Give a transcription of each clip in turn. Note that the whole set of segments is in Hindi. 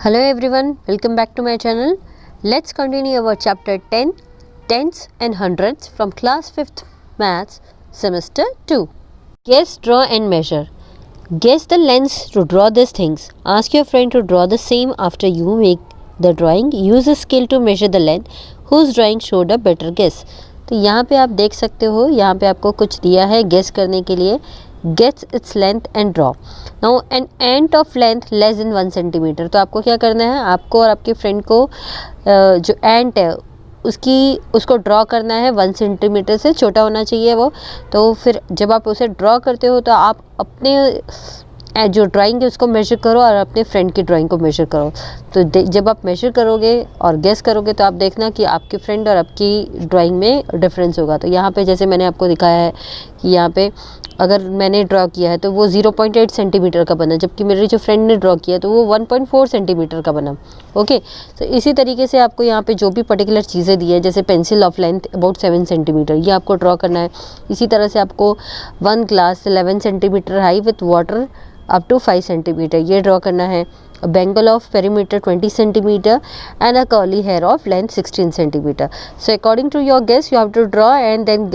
Hello everyone, welcome back to my channel. Let's continue our chapter 10, Tens and Hundreds from class 5th Maths, semester 2. Guess, draw and measure. Guess the lengths to draw these things. Ask your friend to draw the same after you make the drawing. Use a scale to measure the length. Whose drawing showed a better guess? तो यहाँ पे आप देख सकते हो, यहाँ पे आपको कुछ दिया है गेस करने के लिए. Gets its length and draw. Now an ant of length less than 1 centimetre. तो आपको क्या करना है, आपको और आपके फ्रेंड को जो एंट है उसको ड्रॉ करना है. 1 सेंटीमीटर से छोटा होना चाहिए वो. तो फिर जब आप उसे ड्रॉ करते हो तो आप अपने जो ड्राइंग है उसको मेजर करो और अपने फ्रेंड की ड्राइंग को मेजर करो. तो जब आप मेजर करोगे और गेस करोगे तो आप देखना कि आपके फ्रेंड और आपकी ड्राइंग में डिफरेंस होगा. तो यहाँ पे जैसे मैंने आपको दिखाया है कि यहाँ पे अगर मैंने ड्रॉ किया है तो वो 0.8 सेंटीमीटर का बना, जबकि मेरे जो फ्रेंड ने ड्रॉ किया तो वो 1.4 सेंटीमीटर का बना. ओके, तो इसी तरीके से आपको यहाँ पे जो भी पर्टिकुलर चीज़ें दी है, जैसे pencil of length about 7 centimetre, ये आपको ड्रॉ करना है. इसी तरह से आपको 1 glass 11 centimetre high with water up to 5 centimetre, ये ड्रॉ करना है. Bangle of perimeter 20 centimetre and a curly hair of length 16 centimetre. So according to your guess you have to draw and then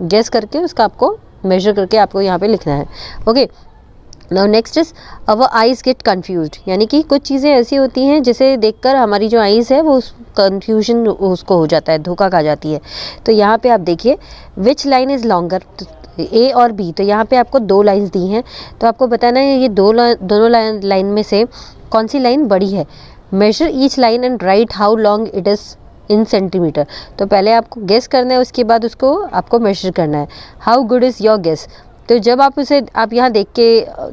guess करके उसका आपको मेजर करके आपको यहाँ पे लिखना है. Okay, now next is our eyes get confused. यानी कि कुछ चीज़ें ऐसी होती हैं जिसे देखकर हमारी जो आईज है वो कन्फ्यूजन उसको हो जाता है, धोखा खा जाती है. तो यहाँ पे आप देखिए विच लाइन इज़ लॉन्गर, ए और बी. तो यहाँ पे आपको 2 लाइन्स दी हैं, तो आपको बताना है ये दोनों लाइन में से कौन सी लाइन बड़ी है. Measure each line and write how long it is in centimetre. तो पहले आपको गेस करना है, उसके बाद उसको आपको मेजर करना है. How good is your guess. तो जब आप यहाँ देख के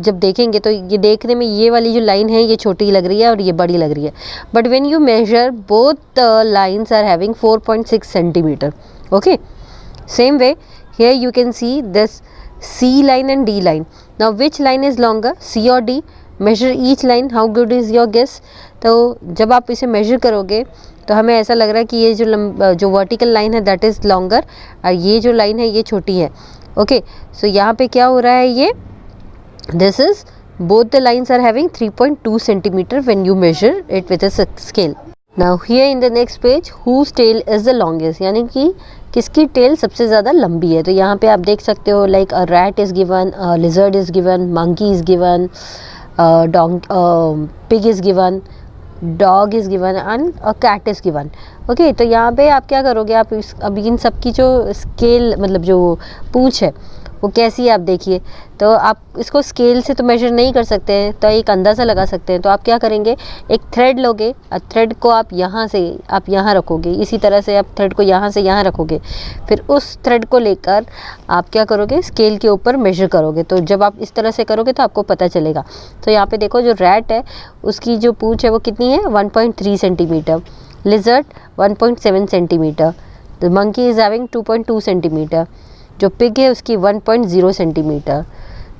जब देखेंगे तो ये देखने में ये वाली जो लाइन है ये छोटी लग रही है और ये बड़ी लग रही है. But when you measure both lines are having 4.6 centimetre. Okay, same way here you can see this C line and D line. Now which line is longer, C or D? Measure each line. How good is your guess? तो जब आप इसे measure करोगे तो हमें ऐसा लग रहा है कि ये जो वर्टिकल लाइन है दैट इज़ लॉन्गर और ये जो लाइन है ये छोटी है. ओके, सो यहाँ पे क्या हो रहा है, ये this is both the lines are having 3.2 centimeter when you measure it with a scale. Now here in the next page whose tail is the longest, यानी कि किसकी टेल सबसे ज़्यादा लंबी है. तो यहाँ पे आप देख सकते हो like a rat is given, lizard is given, monkey is given, pig is given, dog is given and a cat is given. Okay, तो यहाँ पे आप क्या करोगे, आप अब इन सब की जो स्केल मतलब जो पूंछ है वो कैसी है आप देखिए. तो आप इसको स्केल से तो मेजर नहीं कर सकते हैं, तो एक अंदाज़ा लगा सकते हैं. तो आप क्या करेंगे, एक थ्रेड लोगे और थ्रेड को आप यहाँ से आप यहाँ रखोगे, इसी तरह से आप थ्रेड को यहाँ से यहाँ रखोगे, फिर उस थ्रेड को लेकर आप क्या करोगे, स्केल के ऊपर मेजर करोगे. तो जब आप इस तरह से करोगे तो आपको पता चलेगा. तो यहाँ पे देखो जो रैट है उसकी जो पूँछ है वो कितनी है, 1.3 centimetre. Lizard 1.7 centimetre. The monkey is having 2.2 centimetre. जो पिग है उसकी 1.0 centimetre.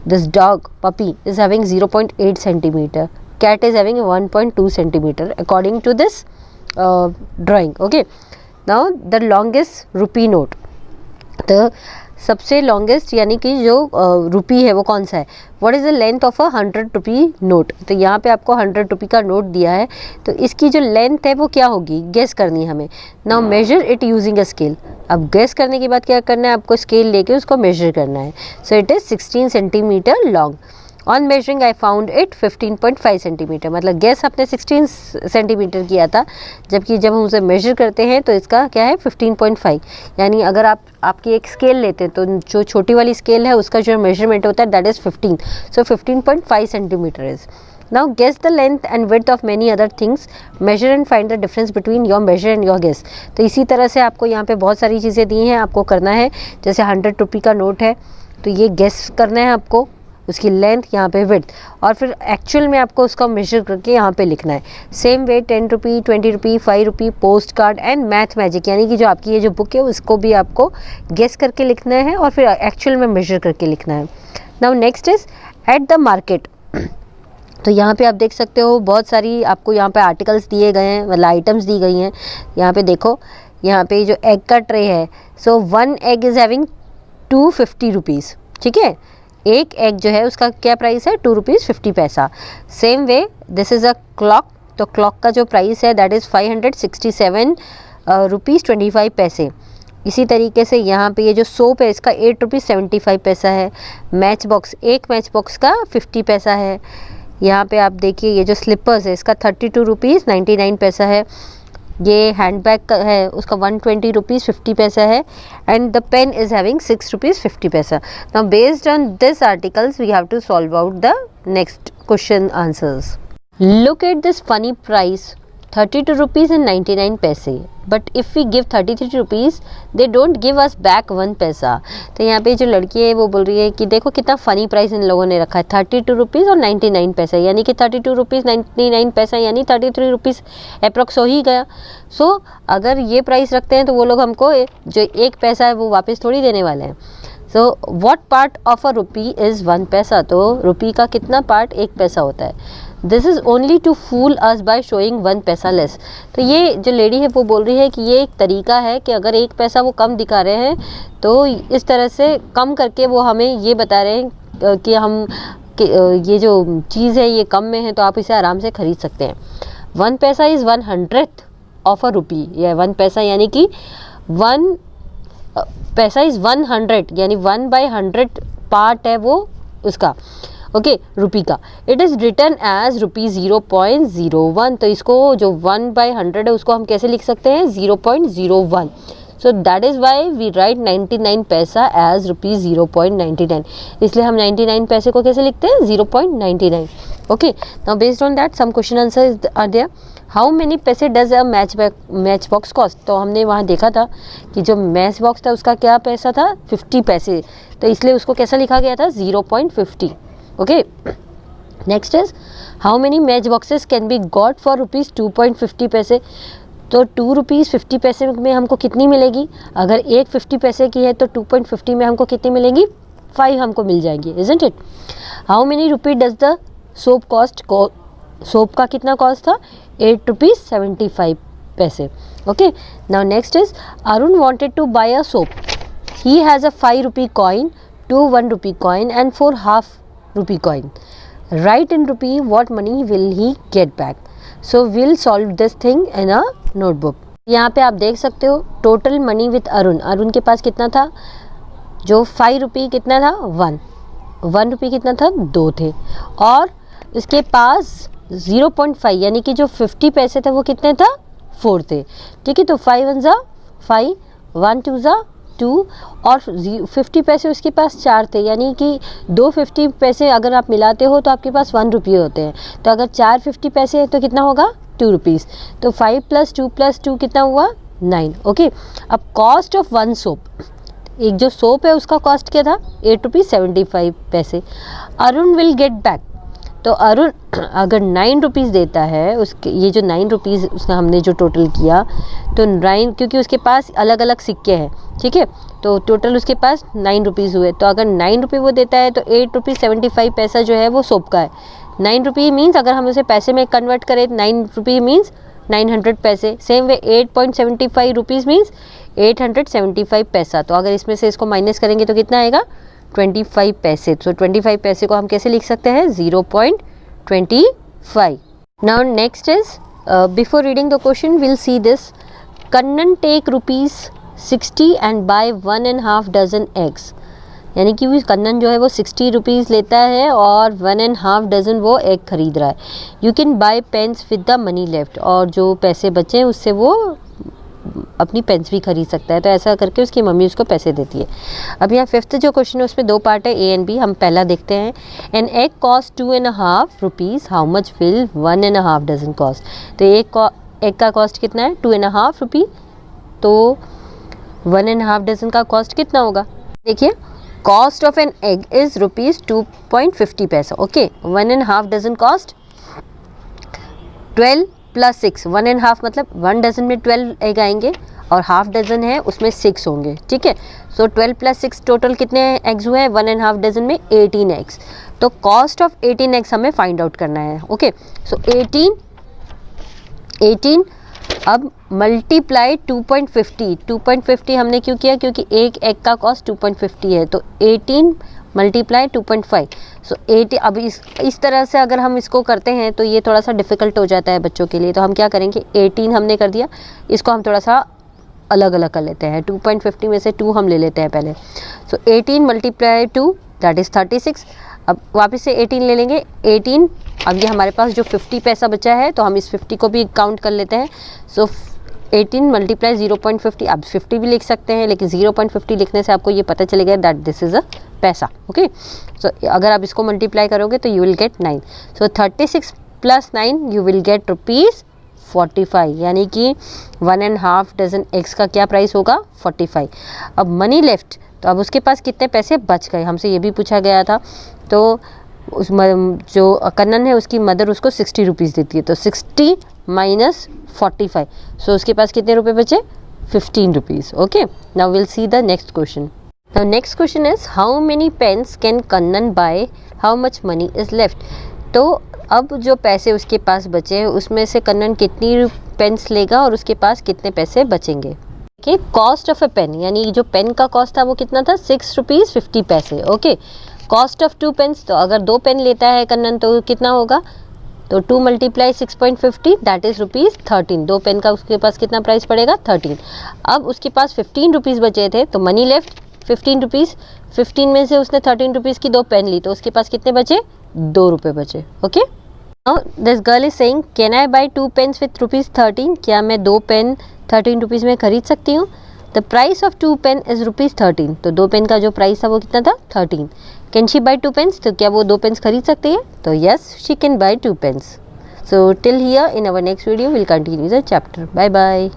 This dog puppy is having 0.8 centimetre. Cat is having 1.2 centimetre according to this drawing. Okay, now the longest rupee note. तो सबसे लॉन्गेस्ट यानी कि जो रुपी है वो कौन सा है, what is the length of a 100 rupee note. तो यहाँ पे आपको 100 रुपी का नोट दिया है, तो इसकी जो लेंथ है वो क्या होगी, गेस करनी है हमें. Now measure it using a scale. अब गेस करने के बाद क्या करना है, आपको स्केल लेके उसको मेजर करना है. So it is 16 centimetre long. On measuring I found it 15.5 centimetre. मतलब गैस आपने 16 सेंटीमीटर किया था, जबकि जब हम उसे मेजर करते हैं तो इसका क्या है 15.5. यानी अगर आप आपकी एक स्केल लेते हैं तो जो छोटी वाली स्केल है उसका जो मेजरमेंट होता है that is 15. So 15.5 centimetre is. Now guess the length and width of many other things. Measure and find the difference between your measure and your guess. तो इसी तरह से आपको यहाँ पे बहुत सारी चीज़ें दी हैं, आपको करना है. जैसे 100 रुपी का नोट है तो ये गेस करना है आपको, उसकी लेंथ, यहाँ पे विड्थ, और फिर एक्चुअल में आपको उसका मेजर करके यहाँ पे लिखना है. Same way 10 rupee, 20 rupee, 5 rupee, post card and math magic, यानी कि जो आपकी ये जो बुक है उसको भी आपको गेस करके लिखना है और फिर एक्चुअल में मेजर करके लिखना है. Now next is at the market. तो यहाँ पे आप देख सकते हो बहुत सारी आपको यहाँ पे आर्टिकल्स दिए गए हैं, मतलब आइटम्स दी गई हैं. यहाँ पे देखो, यहाँ पे जो एग का ट्रे है, सो 1 एग इज़ हैविंग 250 रुपीज़. ठीक है, एक एग जो है उसका क्या प्राइस है, 2 रुपीज़ 50 पैसा. Same way this is a clock तो क्लॉक का जो प्राइस है दैट इज़ 567 रुपीज़ 25 पैसे। इसी तरीके से यहाँ पे ये जो सोप है इसका 8 रुपीज़ 75 पैसा है। मैच बॉक्स, एक मैच बॉक्स का 50 पैसा है। यहाँ पे आप देखिए ये जो स्लीपर्स है इसका 32 रुपीज़ 99 पैसा है। ये हैंडबैग का है उसका 120 रुपीज़ 50 पैसा है। And the pen is having 6 rupees 50 paisa. Now based on this articles we have to solve out the next question answers. Look at this funny price 32 rupees and 99 पैसे, but if we give 33 rupees they don't give us back 1 पैसा। तो यहाँ पे जो लड़की है वो बोल रही है कि देखो कितना फ़नी प्राइस इन लोगों ने रखा है, 32 रुपीज़ और 99 पैसा, यानी कि 32 रुपीज़ 99 पैसा यानी 33 रुपीज़ अप्रॉक्स हो ही गया। सो अगर ये प्राइस रखते हैं तो वो लोग हमको जो 1 पैसा है वो वापस थोड़ी देने वाले हैं। So what part of a rupee is 1 पैसा, तो रुपी का कितना पार्ट 1 पैसा होता है। This is only to fool us by showing 1 paisa less. तो ये जो लेडी है वो बोल रही है कि ये एक तरीका है कि अगर 1 पैसा वो कम दिखा रहे हैं तो इस तरह से कम करके वो हमें ये बता रहे हैं कि ये जो चीज़ है ये कम में है तो आप इसे आराम से खरीद सकते हैं। 1 पैसा इज़ 100th ऑफ अ रुपी, या 1 पैसा यानी कि 1 पैसा इज़ 100 यानी 1/100 पार्ट है वो उसका, ओके, रुपी का। इट इज़ रिटर्न एज रुपी 0.01। तो इसको जो 1/100 है उसको हम कैसे लिख सकते हैं 0.01। So that is why we write 99 paisa as रुपी 0.99। इसलिए हम 99 पैसे को कैसे लिखते हैं 0.99। Okay, now based on that some question answer are there. How many paise does a matchbox cost. तो हमने वहाँ देखा था कि जो मैच बॉक्स था उसका क्या पैसा था 50 पैसे, तो इसलिए उसको कैसा लिखा गया था 0.50। Okay, next is how many match boxes can be got for rupees 2.50 पैसे। तो 2 रुपीज़ 50 पैसे में हमको कितनी मिलेगी, अगर एक 50 पैसे की है तो 2.50 में हमको कितनी मिलेगी 5 हमको मिल जाएंगी, isn't it. How many rupee does the soap cost, soap का कितना कॉस्ट था 8 रुपीज़ 75 पैसे। Okay, now next is Arun wanted to buy a soap, he has a 5 rupee coin, 2 1 rupee coin and 4 half rupee coin. Write in rupee what money will he get back. So we'll solve this thing in a notebook. यहाँ पे आप देख सकते हो total money with Arun, Arun के पास कितना था, जो 5 रुपी कितना था 1 रुपी कितना था 2 थे, और इसके पास 0.5 यानी कि जो 50 पैसे थे वो कितने था 4 थे। ठीक है, तो 5 1 ज़ा 5, 1 2 ज़ा 2 और 50 पैसे उसके पास 4 थे, यानी कि 2 50 पैसे अगर आप मिलाते हो तो आपके पास 1 रुपये होते हैं। तो अगर 4 50 पैसे है तो कितना होगा 2 रुपीज़। तो 5 + 2 + 2 कितना हुआ 9। ओके, अब कॉस्ट ऑफ 1 सोप, एक जो सोप है उसका कॉस्ट क्या था 8 रुपीज़ 75 पैसे। अरुण विल गेट बैक, तो अरुण अगर 9 रुपीज़ देता है, उसके ये जो 9 रुपीज़ उसने हमने जो टोटल किया तो 9, क्योंकि उसके पास अलग अलग सिक्के हैं, ठीक है, तो टोटल उसके पास 9 रुपीज़ हुए। तो अगर 9 रुपये वो देता है तो 8 रुपीज़ 75 पैसा जो है वो सोप का है। 9 रुपये मीन्स अगर हम उसे पैसे में कन्वर्ट करें 9 रुपये मीन्स 900 पैसे। सेम वे 8.75 रुपीज़ मीन्स 875 पैसा। तो अगर इसमें से इसको माइनस करेंगे तो कितना आएगा 25 पैसे। तो 25 पैसे को हम कैसे लिख सकते हैं 0.25। Now next is before reading the question will see this. Kannan take rupees 60 and buy 1.5 dozen eggs, यानी कि कन्नन जो है वो 60 रुपीज़ लेता है और 1.5 डजन वो एग खरीद रहा है। You can buy pens with the money left, और जो पैसे बचे हैं उससे वो अपनी पेन्स भी खरीद सकता है। तो ऐसा करके उसकी मम्मी उसको पैसे देती है। अब यहाँ 5th जो क्वेश्चन है उसमें 2 पार्ट है, ए एंड बी। हम पहला देखते हैं। An egg cost 2.5 rupees, how much will 1.5 dozen cost. तो एक एग का कॉस्ट कितना है 2.5 रुपी, तो 1.5 डजन का कॉस्ट कितना होगा। देखिए cost of an egg is rupees 2.50 पैसा। ओके, 1.5 डजन कॉस्ट 12 + 6, 1.5 मतलब 1 डजन में 12 एग आएंगे और हाफ डजन है उसमें 6 होंगे, ठीक है। सो 12 + 6 टोटल कितने एग्स हुए हैं 1.5 डजन में 18 एग्स। तो कॉस्ट ऑफ 18 एग्स हमें फाइंड आउट करना है। ओके, सो 18 अब मल्टीप्लाई 2.50 हमने क्यों किया, क्योंकि एक एग का कॉस्ट 2.50 है। तो 18 मल्टीप्लाई 2.5, सो 80। अब इस तरह से अगर हम इसको करते हैं तो ये थोड़ा सा डिफ़िकल्ट हो जाता है बच्चों के लिए, तो हम क्या करेंगे, 18 हमने कर दिया, इसको हम थोड़ा सा अलग अलग कर लेते हैं। 2.50 में से 2 हम ले लेते हैं पहले, सो 18 मल्टीप्लाई 2 दैट इज़ 36। अब वापस से 18 ले लेंगे, 18। अब ये हमारे पास जो 50 पैसा बचा है तो हम इस 50 को भी काउंट कर लेते हैं। सो 18 मल्टीप्लाई 0.50, आप 50 भी लिख सकते हैं, लेकिन 0.50 लिखने से आपको ये पता चलेगा दैट दिस इज़ अ पैसा। ओके, सो अगर आप इसको मल्टीप्लाई करोगे तो you will get 9। So 36 plus 9 you will get ₹45, यानी कि 1.5 डजन एग्स का क्या प्राइस होगा, 45। अब मनी लेफ्ट, तो अब उसके पास कितने पैसे बच गए, हमसे ये भी पूछा गया था। तो उस जो कन्नन है उसकी मदर उसको 60 रुपीज़ देती है, तो 60 माइनस 45, सो उसके पास कितने रुपए बचे, 15 rupees. Okay, now will see the next question. Now next question is how many pens can Kannan buy, how much money is left. तो अब जो पैसे उसके पास बचे हैं उसमें से कन्नन कितनी पेन्स लेगा और उसके पास कितने पैसे बचेंगे। कि कॉस्ट ऑफ ए पेन, यानी जो पेन का कॉस्ट था वो कितना था, 6 रुपीज़ 50 पैसे। ओके, कॉस्ट ऑफ 2 पेन्स, तो अगर 2 पेन लेता है कन्नन तो कितना होगा, तो 2 मल्टीप्लाई 6.50 दैट इज़ ₹13। 2 पेन का उसके पास कितना प्राइस पड़ेगा, 13। अब उसके पास 15 रुपीज़ बचे थे, तो मनी लेफ्ट 15 रुपीज़। 15 में से उसने 13 रुपीज़ की 2 पेन ली, तो उसके पास कितने बचे, 2 रुपये बचे। Okay, now this girl is saying can I buy 2 pens with ₹13, क्या मैं 2 पेन 13 रुपीज़ में खरीद सकती हूँ। The price of 2 pen is ₹13, तो 2 पेन का जो प्राइस था वो कितना था, 13। कैन शी बाई 2 पेन्स, तो क्या वो 2 पेन्स खरीद सकती है, तो yes she can buy 2 pens. So till here, in our next video will continue the chapter. Bye bye.